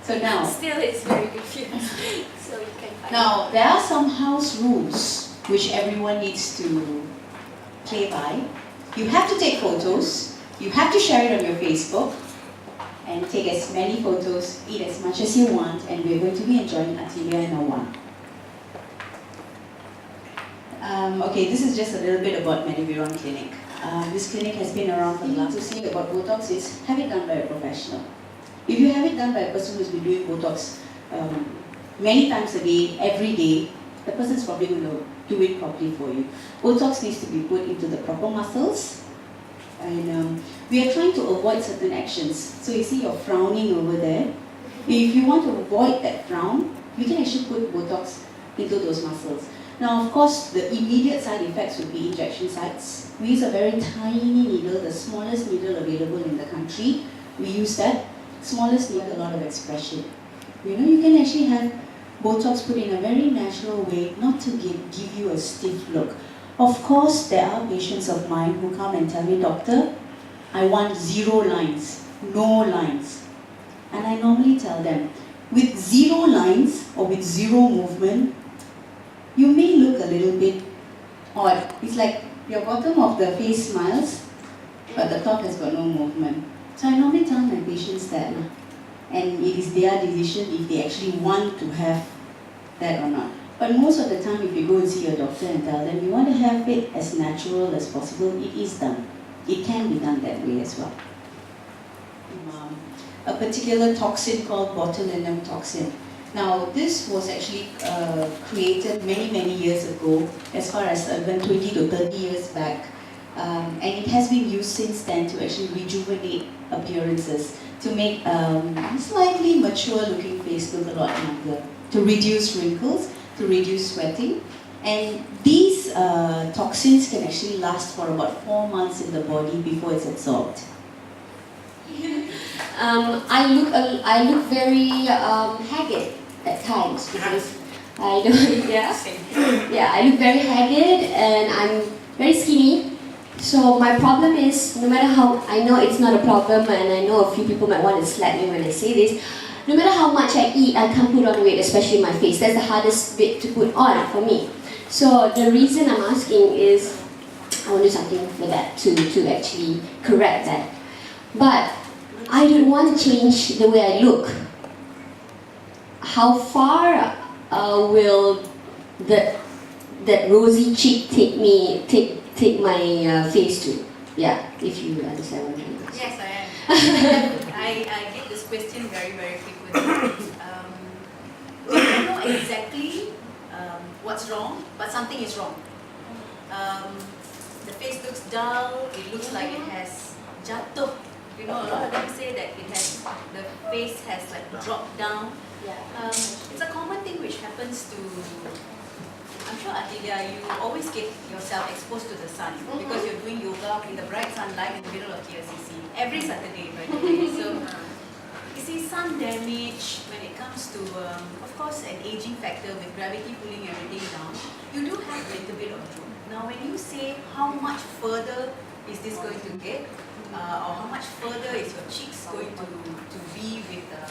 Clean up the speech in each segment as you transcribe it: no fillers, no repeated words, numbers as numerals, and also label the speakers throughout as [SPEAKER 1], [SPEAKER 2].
[SPEAKER 1] So now,
[SPEAKER 2] still it's very confusing. So you can find
[SPEAKER 1] now there are some house rules which everyone needs to play by. You have to take photos, you have to share it on your Facebook, and take as many photos, eat as much as you want, and we're going to be enjoying Atilia and Awan. Okay, this is just a little bit about Mediviron Clinic. This clinic has been around for the last. To say about BOTOX is have it done by a professional. If you have it done by a person who's been doing BOTOX many times a day, every day, the person's probably going to do it properly for you. BOTOX needs to be put into the proper muscles, and we are trying to avoid certain actions. So you see you're frowning over there. If you want to avoid that frown, you can actually put BOTOX into those muscles. Now, of course, the immediate side effects would be injection sites. We use a very tiny needle, the smallest needle available in the country. We use that. Smallest need a lot of expression. You know, you can actually have BOTOX put in a very natural way, not to give you a stiff look. Of course, there are patients of mine who come and tell me, doctor, I want 0 lines, no lines. And I normally tell them, with 0 lines or with 0 movement, you may look a little bit odd. It's like your bottom of the face smiles, but the top has got no movement. So I normally tell my patients that, and it is their decision if they actually want to have that or not. But most of the time, if you go and see your doctor and tell them you want to have it as natural as possible, it is done. It can be done that way as well. A particular toxin called botulinum toxin. Now, this was actually created many years ago, as far as even 20 to 30 years back. And it has been used since then to actually rejuvenate appearances, to make slightly mature looking face look a lot younger, to reduce wrinkles, to reduce sweating. And these toxins can actually last for about 4 months in the body before it's absorbed.
[SPEAKER 2] I look very haggard at times because I don't, yeah, I look very haggard and I'm very skinny. So my problem is, no matter how, I know it's not a problem and I know a few people might want to slap me when I say this, no matter how much I eat, I can't put on weight, especially my face. That's the hardest bit to put on for me. So the reason I'm asking is, I want to do something for that, to actually correct that. But I don't want to change the way I look. How far will that rosy cheek take my face to? Yeah, if you understand what I'm trying to say.
[SPEAKER 3] Yes, I am. I get this question very frequently. We don't know exactly what's wrong, but something is wrong. The face looks dull. It looks like it has jatuh. You know, a lot of them say that the face has like dropped down. It's a common thing which happens to, I'm sure Atilia, you always get yourself exposed to the sun because you're doing yoga in the bright sunlight in the middle of TRCC every Saturday, by the way. So, you see, sun damage when it comes to, of course, an aging factor with gravity pulling everything down, you do have a little bit of droop. Now, when you say how much further is this going to get, or how much further is your cheeks going to be with the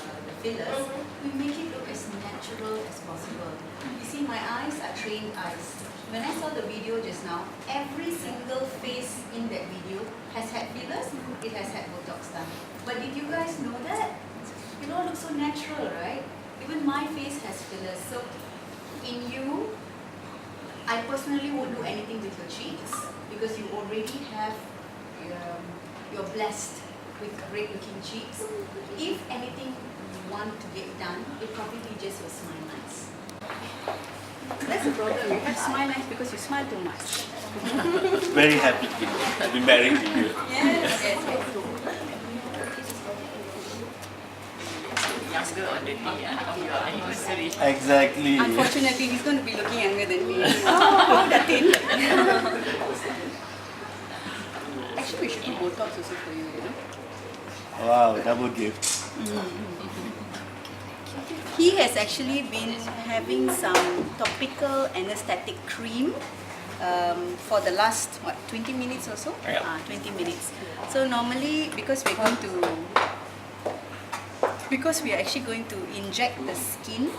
[SPEAKER 3] fillers, we make it look as natural as possible. You see, my eyes are trained eyes. When I saw the video just now, every single face in that video has had fillers, it has had BOTOX done. But did you guys know that? It all looks so natural, right? Even my face has fillers. So, in you, I personally won't do anything with your cheeks because you already have you're blessed with great looking cheeks. If anything you want to get done, it probably just your smile lines. That's the problem. You have smile lines because you smile too much.
[SPEAKER 4] Very happy to be married to you.
[SPEAKER 3] Yes.
[SPEAKER 5] Younger on the day of your anniversary.
[SPEAKER 4] Exactly.
[SPEAKER 3] Unfortunately, he's going to be looking younger than me. Oh, that thing. Actually, we should do BOTOX also for you, you know.
[SPEAKER 4] Wow, double gift.
[SPEAKER 3] He has actually been having some topical anesthetic cream for the last, 20 minutes or so?
[SPEAKER 4] Yeah.
[SPEAKER 3] 20 minutes. So normally, because we're going to
[SPEAKER 1] because we are actually going to inject the skin.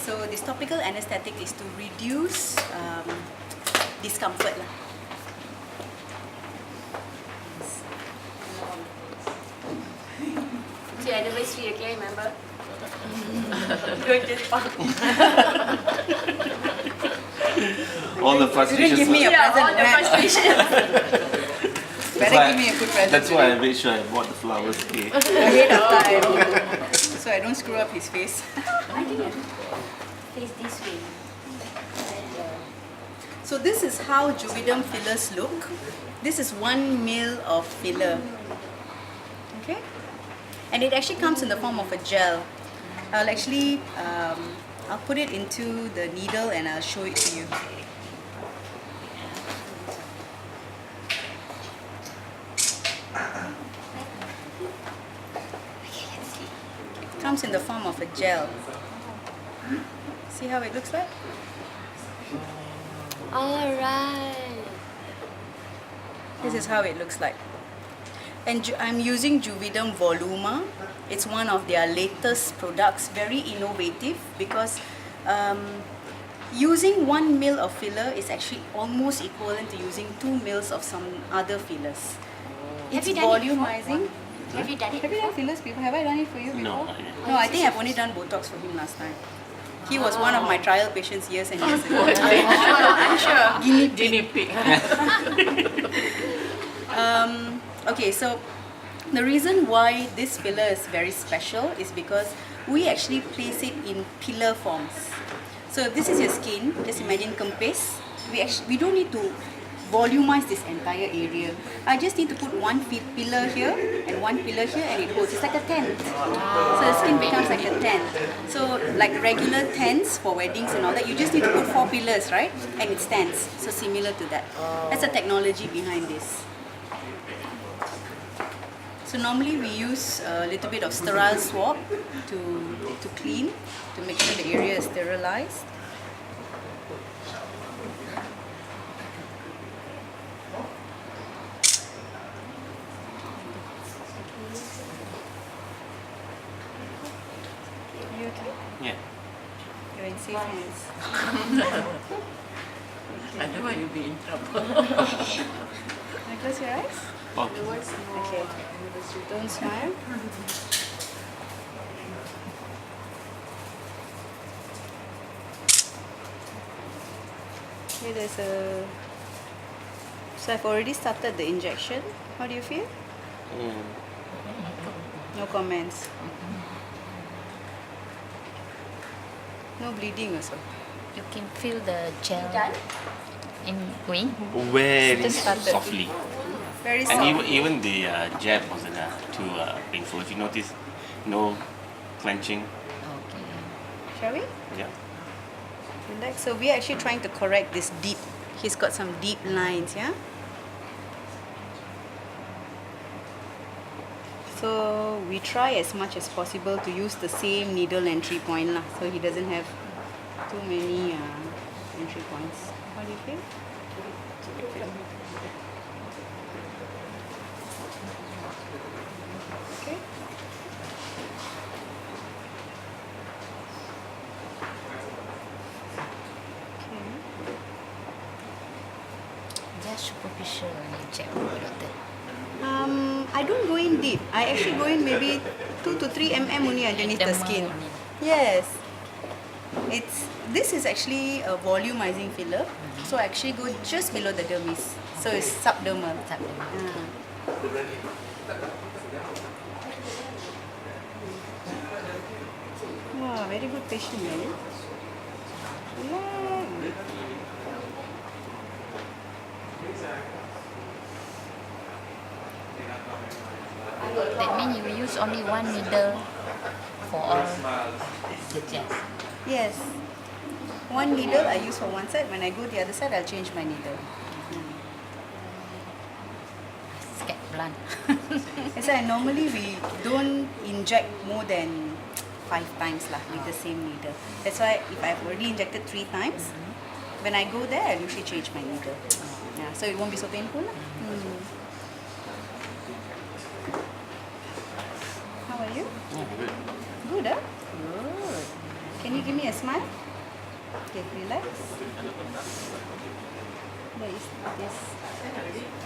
[SPEAKER 1] So this topical anesthetic is to reduce discomfort lah.
[SPEAKER 2] See, anniversary, okay, remember? Don't just pump.
[SPEAKER 4] All the
[SPEAKER 1] You
[SPEAKER 4] frustrations.
[SPEAKER 1] didn't give me a
[SPEAKER 2] Yeah,
[SPEAKER 1] present,
[SPEAKER 2] all the
[SPEAKER 1] right?
[SPEAKER 2] frustration.
[SPEAKER 1] Better give me a good present.
[SPEAKER 4] That's why I made sure I bought the flowers today.
[SPEAKER 1] Ahead of time. So I don't screw up his face.
[SPEAKER 2] I think you have to face this way.
[SPEAKER 1] So this is how Juvederm fillers look. This is 1 ml of filler. Okay? And it actually comes in the form of a gel. I'll actually, I'll put it into the needle and I'll show it to you. It comes in the form of a gel. See how it looks like?
[SPEAKER 2] Alright.
[SPEAKER 1] This is how it looks like. And I'm using Juvederm Voluma. It's one of their latest products, very innovative because using 1 ml of filler is actually almost equivalent to using 2 ml of some other fillers. It's
[SPEAKER 2] Have you done it before?
[SPEAKER 1] volumizing.
[SPEAKER 2] Have you done it
[SPEAKER 1] Have you done fillers before? Have I done it for you before?
[SPEAKER 4] No, not yet.
[SPEAKER 1] No, I think I've only done BOTOX for him last time. He was one of my trial patients years and years ago.
[SPEAKER 2] I'm sure.
[SPEAKER 5] Guinea pig.
[SPEAKER 1] Okay, so the reason why this filler is very special is because we actually place it in pillar forms. So if this is your skin, just imagine kempis. We don't need to volumize this entire area. I just need to put one pillar here and one pillar here and it holds. It's like a tent. So the skin becomes like a tent. So like regular tents for weddings and all that, you just need to put 4 pillars, right? And it stands. So similar to that. That's the technology behind this. So normally we use a little bit of sterile swab to clean, to make sure the area is sterilized. You okay?
[SPEAKER 4] Yeah.
[SPEAKER 1] You're in safe hands.
[SPEAKER 5] Otherwise you'll be in trouble.
[SPEAKER 1] Now close your eyes.
[SPEAKER 4] Oh,
[SPEAKER 1] Okay. Don't smile. Okay, there's a... So I've already started the injection. How do you feel? No comments. No bleeding also.
[SPEAKER 6] You can feel the gel
[SPEAKER 2] Done?
[SPEAKER 6] in going.
[SPEAKER 4] very
[SPEAKER 1] Just started.
[SPEAKER 4] softly.
[SPEAKER 1] Very
[SPEAKER 4] And
[SPEAKER 1] soft.
[SPEAKER 4] even the jab wasn't too painful. If you notice, no clenching.
[SPEAKER 6] Okay.
[SPEAKER 1] Shall we?
[SPEAKER 4] Yeah.
[SPEAKER 1] Relax. So we're actually trying to correct this deep. He's got some deep lines, yeah? So we try as much as possible to use the same needle entry point lah, so he doesn't have too many entry points. How do you feel? Okay.
[SPEAKER 6] Just superficial you check doctor.
[SPEAKER 1] I don't go in deep. I actually go in maybe 2 to 3 mm only underneath the skin.
[SPEAKER 6] Dermal only.
[SPEAKER 1] Yes. This is actually a volumizing filler. So I actually go just below the dermis. So it's subdermal.
[SPEAKER 6] Subdermal.
[SPEAKER 1] Wow, very good patient, man. Relax.
[SPEAKER 6] That means you use only one needle for all the gel.
[SPEAKER 1] Yes. One needle I use for one side. When I go the other side, I'll change my needle.
[SPEAKER 6] Scared blunt.
[SPEAKER 1] That's why normally we don't inject more than 5 times lah with the same needle. That's why if I've already injected 3 times, when I go there, I'll usually change my needle. Yeah, so it won't be so painful lah. How are you?
[SPEAKER 4] Good.
[SPEAKER 7] Good, huh? Good. Can you give me a smile? Okay, relax. There is this.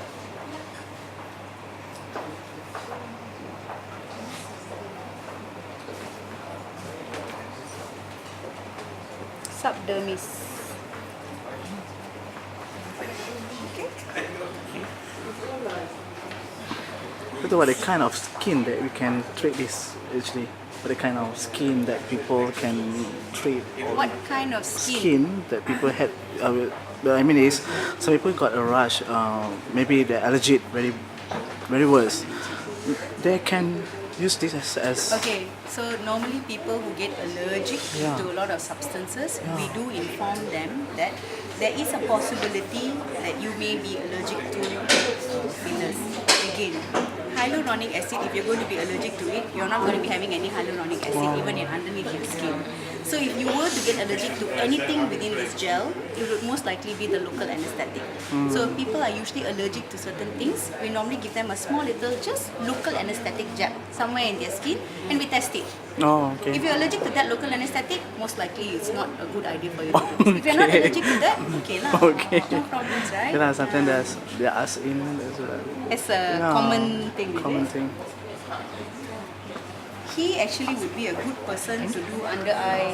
[SPEAKER 7] Subdermis. Okay.
[SPEAKER 8] What the kind of skin that we can treat this actually? What the kind of skin that people can treat?
[SPEAKER 7] What kind of skin?
[SPEAKER 8] Skin that people had. I mean, is some people got a rash. Maybe they're allergic, very worse. They can use this as
[SPEAKER 7] Okay, so normally people who get allergic
[SPEAKER 8] Yeah.
[SPEAKER 7] to a lot of substances,
[SPEAKER 8] Yeah.
[SPEAKER 7] we do inform them that there is a possibility that you may be allergic to fillers. Again, hyaluronic acid, if you're going to be allergic to it, you're not going to be having any hyaluronic acid even in underneath your skin. So if you were to get allergic to anything within this gel, it would most likely be the local anesthetic. So if people are usually allergic to certain things, we normally give them a small little just local anesthetic jab somewhere in their skin and we test it.
[SPEAKER 8] Oh, okay.
[SPEAKER 7] If you're allergic to that local anesthetic, most likely it's not a good idea for you to do this. If you're not
[SPEAKER 8] Okay.
[SPEAKER 7] allergic to that, okay lah.
[SPEAKER 8] Okay.
[SPEAKER 7] No problems, right?
[SPEAKER 8] Yeah, sometimes they ask in as well.
[SPEAKER 7] It's a
[SPEAKER 8] Yeah,
[SPEAKER 7] common thing, is
[SPEAKER 8] Common
[SPEAKER 7] it?
[SPEAKER 8] thing.
[SPEAKER 7] He actually would be a good person to do under eye